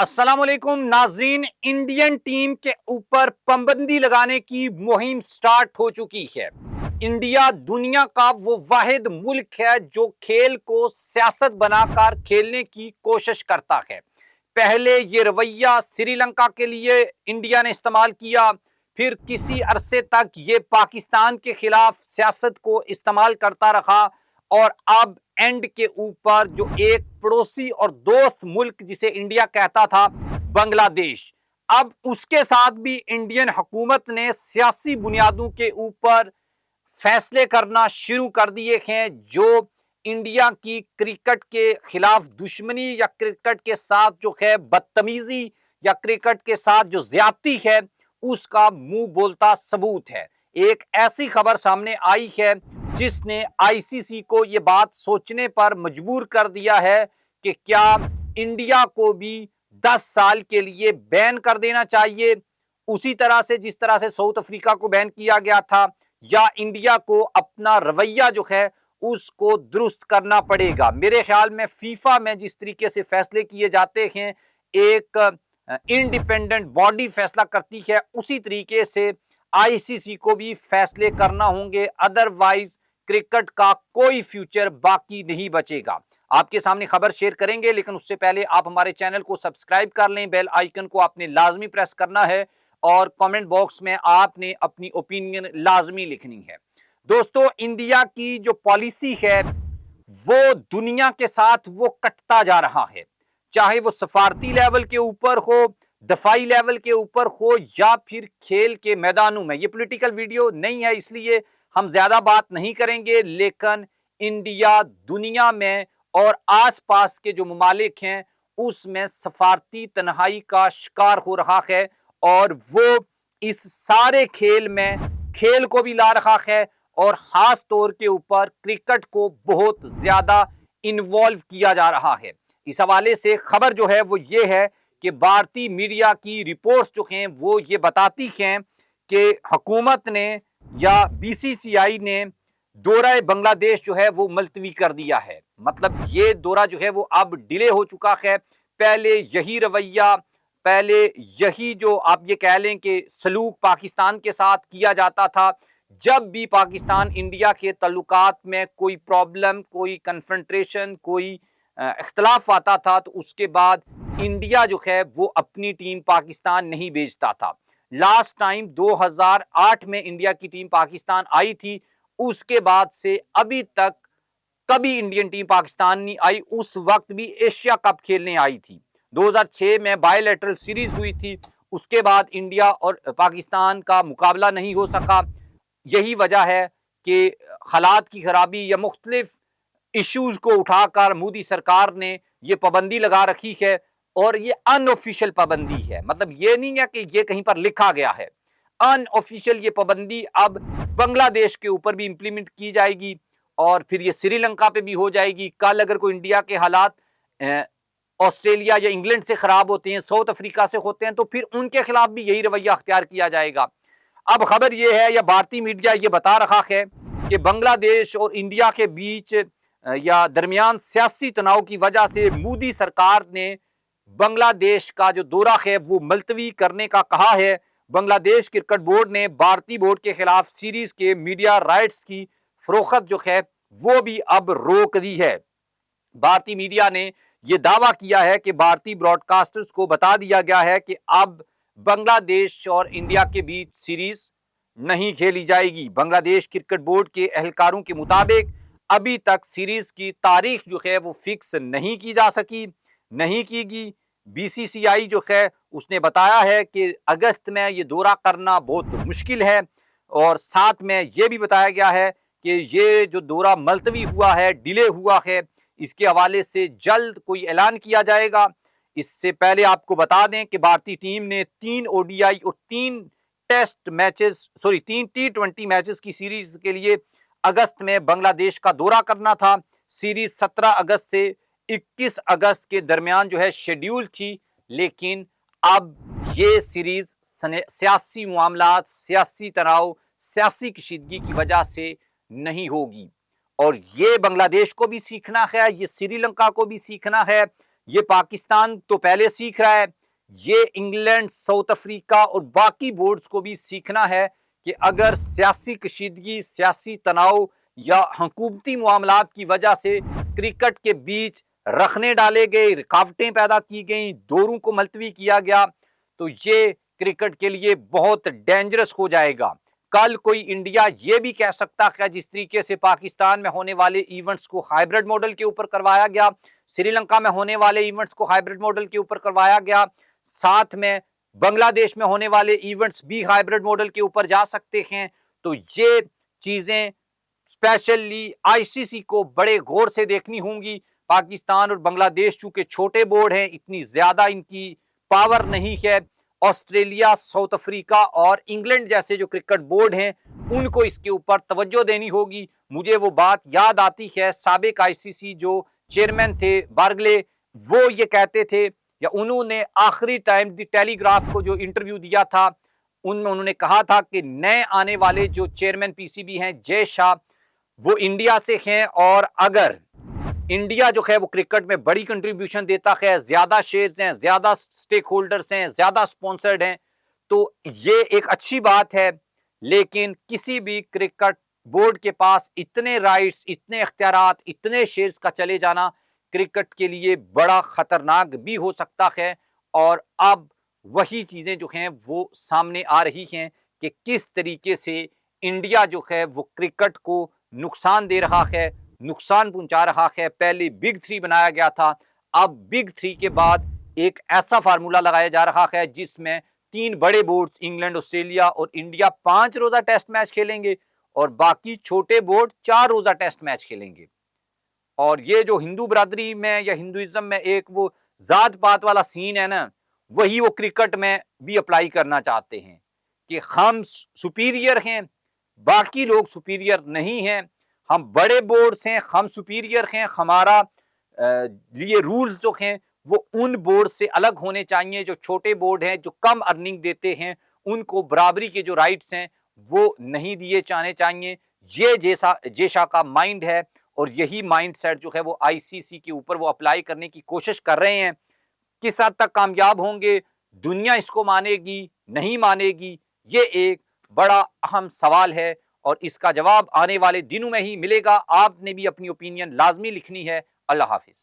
अस्सलाम वालेकुम नाजरीन। इंडियन टीम के ऊपर पाबंदी लगाने की मुहिम स्टार्ट हो चुकी है। इंडिया दुनिया का वो वाहिद मुल्क है जो खेल को सियासत बनाकर खेलने की कोशिश करता है। पहले ये रवैया श्रीलंका के लिए इंडिया ने इस्तेमाल किया, फिर किसी अरसे तक ये पाकिस्तान के खिलाफ सियासत को इस्तेमाल करता रहा, और अब एंड के ऊपर जो एक पड़ोसी और दोस्त मुल्क जिसे इंडिया कहता था, बांग्लादेश, अब उसके साथ भी इंडियन हुकूमत ने सियासी बुनियादों के ऊपर फैसले करना शुरू कर दिए हैं, जो इंडिया की क्रिकेट के खिलाफ दुश्मनी या क्रिकेट के साथ जो है बदतमीजी या क्रिकेट के साथ जो ज्यादती है उसका मुंह बोलता सबूत है। एक ऐसी खबर सामने आई है जिसने आईसीसी को यह बात सोचने पर मजबूर कर दिया है कि क्या इंडिया को भी 10 साल के लिए बैन कर देना चाहिए, उसी तरह से जिस तरह से साउथ अफ्रीका को बैन किया गया था, या इंडिया को अपना रवैया जो है उसको दुरुस्त करना पड़ेगा। मेरे ख्याल में फीफा में जिस तरीके से फैसले किए जाते हैं, एक इंडिपेंडेंट बॉडी फैसला करती है, उसी तरीके से आईसीसी को भी फैसले करना होंगे, अदरवाइज क्रिकेट का कोई फ्यूचर बाकी नहीं बचेगा। आपके सामने खबर शेयर करेंगे, लेकिन उससे पहले आप हमारे चैनल को सब्सक्राइब कर लें। बेल आइकन को आपने लाजमी प्रेस करना है और कमेंट बॉक्स में आपने अपनी ओपिनियन लाजमी लिखनी है। दोस्तों, इंडिया की जो पॉलिसी है वो दुनिया के साथ वो कटता जा रहा है, चाहे वो सफारती लेवल के ऊपर हो, दफाई लेवल के ऊपर हो, या फिर खेल के मैदानों में। ये पॉलिटिकल वीडियो नहीं है, इसलिए हम ज्यादा बात नहीं करेंगे, लेकिन इंडिया दुनिया में और आसपास के जो ममालिक हैं उसमें सफारती तन्हाई का शिकार हो रहा है, और वो इस सारे खेल में खेल को भी ला रहा है और खास तौर के ऊपर क्रिकेट को बहुत ज्यादा इन्वॉल्व किया जा रहा है। इस हवाले से खबर जो है वो ये है कि भारतीय मीडिया की रिपोर्ट्स जो हैं वो ये बताती हैं कि हुकूमत ने या बीसीसीआई ने दौरा बांग्लादेश जो है वो मुलतवी कर दिया है। मतलब ये दौरा जो है वो अब डिले हो चुका है। पहले यही रवैया, पहले यही जो आप ये कह लें कि सलूक पाकिस्तान के साथ किया जाता था। जब भी पाकिस्तान इंडिया के तल्लुकात में कोई प्रॉब्लम, कोई कन्फ्रंट्रेशन, कोई इख्तलाफ आता था, तो उसके बाद इंडिया जो है वो अपनी टीम पाकिस्तान नहीं भेजता था। लास्ट टाइम 2008 में इंडिया की टीम पाकिस्तान आई थी, उसके बाद से अभी तक कभी इंडियन टीम पाकिस्तान नहीं आई। उस वक्त भी एशिया कप खेलने आई थी। 2006 में बायलैटरल सीरीज हुई थी, उसके बाद इंडिया और पाकिस्तान का मुकाबला नहीं हो सका। यही वजह है कि हालात की खराबी या मुख्तलिफ इश्यूज को उठाकर मोदी सरकार ने ये पाबंदी लगा रखी है, और ये अनऑफिशियल पाबंदी है। मतलब ये नहीं है कि ये कहीं पर लिखा गया है, अनऑफिशियल ये पाबंदी अब बांग्लादेश के ऊपर भी इंप्लीमेंट की जाएगी, और फिर ये श्रीलंका पे भी हो जाएगी। कल अगर कोई इंडिया के हालात ऑस्ट्रेलिया या इंग्लैंड से खराब होते हैं, साउथ अफ्रीका से होते हैं, तो फिर उनके खिलाफ भी यही रवैया अख्तियार किया जाएगा। अब खबर यह है, या भारतीय मीडिया ये बता रहा है कि बांग्लादेश और इंडिया के बीच या दरमियान सियासी तनाव की वजह से मोदी सरकार ने बांग्लादेश का जो दौरा है वो मुलतवी करने का कहा है। बांग्लादेश क्रिकेट बोर्ड ने भारतीय बोर्ड के खिलाफ सीरीज के मीडिया राइट्स की फरोख्त जो है वो भी अब रोक दी है। भारतीय मीडिया ने यह दावा किया है कि भारतीय ब्रॉडकास्टर्स को बता दिया गया है कि अब बांग्लादेश और इंडिया के बीच सीरीज नहीं खेली जाएगी। बांग्लादेश क्रिकेट बोर्ड के एहलकारों के मुताबिक अभी तक सीरीज की तारीख जो है वो फिक्स नहीं की जा सकी, नहीं कीगी। बीसीसीआई जो है उसने बताया है कि अगस्त में ये दौरा करना बहुत मुश्किल है, और साथ में ये भी बताया गया है कि ये जो दौरा मुलतवी हुआ है, डिले हुआ है, इसके हवाले से जल्द कोई ऐलान किया जाएगा। इससे पहले आपको बता दें कि भारतीय टीम ने 3 ओडीआई और 3 T20 मैचेस की सीरीज के लिए अगस्त में बांग्लादेश का दौरा करना था। सीरीज 17 अगस्त से 21 अगस्त के दरमियान जो है शेड्यूल थी, लेकिन अब ये सीरीज सियासी मामलात, सियासी तनाव, सियासी कशीदगी की वजह से नहीं होगी। और ये बांग्लादेश को भी सीखना है, ये श्रीलंका को भी सीखना है, یہ پاکستان تو پہلے سیکھ رہا ہے، یہ انگلینڈ، ساؤتھ افریقہ اور باقی بورڈز کو بھی سیکھنا ہے کہ اگر سیاسی کشیدگی، سیاسی تناؤ یا حکومتی معاملات کی وجہ سے کرکٹ کے بیچ رخنے ڈالے گئے، رکاوٹیں پیدا کی گئیں، دوروں کو ملتوی کیا گیا، تو یہ کرکٹ کے لیے بہت ڈینجرس ہو جائے گا۔ کل کوئی انڈیا یہ بھی کہہ سکتا ہے، جس طریقے سے پاکستان میں ہونے والے ایونٹس کو ہائیبرڈ ماڈل کے اوپر کروایا گیا، سری لنکا میں ہونے والے ایونٹس کو ہائیبرڈ ماڈل کے اوپر کروایا گیا، ساتھ میں بنگلہ دیش میں ہونے والے ایونٹس بھی ہائیبرڈ ماڈل کے اوپر جا سکتے ہیں۔ تو یہ چیزیں اسپیشلی آئی سی سی کو بڑے غور سے دیکھنی ہوں گی۔ پاکستان اور بنگلہ دیش چونکہ چھوٹے بورڈ ہیں، اتنی زیادہ ان کی پاور نہیں ہے، آسٹریلیا، ساؤتھ افریقہ اور انگلینڈ جیسے جو کرکٹ بورڈ ہیں ان کو اس کے اوپر توجہ دینی ہوگی۔ مجھے وہ بات یاد آتی ہے، سابق آئی سی سی جو چیئرمین تھے بارگلے، وہ یہ کہتے تھے، یا انہوں نے آخری ٹائم دی ٹیلی گراف کو جو انٹرویو دیا تھا ان میں انہوں نے کہا تھا کہ نئے آنے والے جو چیئرمین پی سی بی ہیں جے شاہ، وہ انڈیا سے ہیں، اور اگر انڈیا جو ہے وہ کرکٹ میں بڑی کنٹریبیوشن دیتا ہے، زیادہ شیئرز ہیں، زیادہ سٹیک ہولڈرز ہیں، زیادہ سپونسرڈ ہیں، تو یہ ایک اچھی بات ہے۔ لیکن کسی بھی کرکٹ بورڈ کے پاس اتنے رائٹس، اتنے اختیارات، اتنے شیئرز کا چلے جانا کرکٹ کے لیے بڑا خطرناک بھی ہو سکتا ہے، اور اب وہی چیزیں جو ہیں وہ سامنے آ رہی ہیں کہ کس طریقے سے انڈیا جو ہے وہ کرکٹ کو نقصان دے رہا ہے، نقصان پہنچا رہا ہے۔ پہلے بگ تھری بنایا گیا تھا، اب بگ تھری کے بعد ایک ایسا فارمولا لگایا جا رہا ہے جس میں 3 بڑے بورڈز انگلینڈ، آسٹریلیا اور انڈیا 5 روزہ ٹیسٹ میچ کھیلیں گے، اور باقی چھوٹے بورڈ 4 روزہ ٹیسٹ میچ کھیلیں گے۔ اور یہ جو ہندو برادری میں یا ہندوازم میں ایک وہ ذات پات والا سین ہے نا، وہی وہ کرکٹ میں بھی اپلائی کرنا چاہتے ہیں کہ ہم سپیریئر ہیں، باقی لوگ سپیریئر نہیں ہیں، ہم بڑے بورڈز ہیں، ہم سپیریئر ہیں، ہمارا لیے رولز جو ہیں وہ ان بورڈ سے الگ ہونے چاہیے۔ جو چھوٹے بورڈ ہیں، جو کم ارننگ دیتے ہیں، ان کو برابری کے جو رائٹس ہیں وہ نہیں دیے جانے چاہیے۔ یہ جے شاہ کا مائنڈ ہے، اور یہی مائنڈ سیٹ جو ہے وہ آئی سی سی کے اوپر وہ اپلائی کرنے کی کوشش کر رہے ہیں۔ کس حد تک کامیاب ہوں گے، دنیا اس کو مانے گی نہیں مانے گی، یہ ایک بڑا اہم سوال ہے، اور اس کا جواب آنے والے دنوں میں ہی ملے گا۔ آپ نے بھی اپنی اوپینین لازمی لکھنی ہے۔ اللہ حافظ۔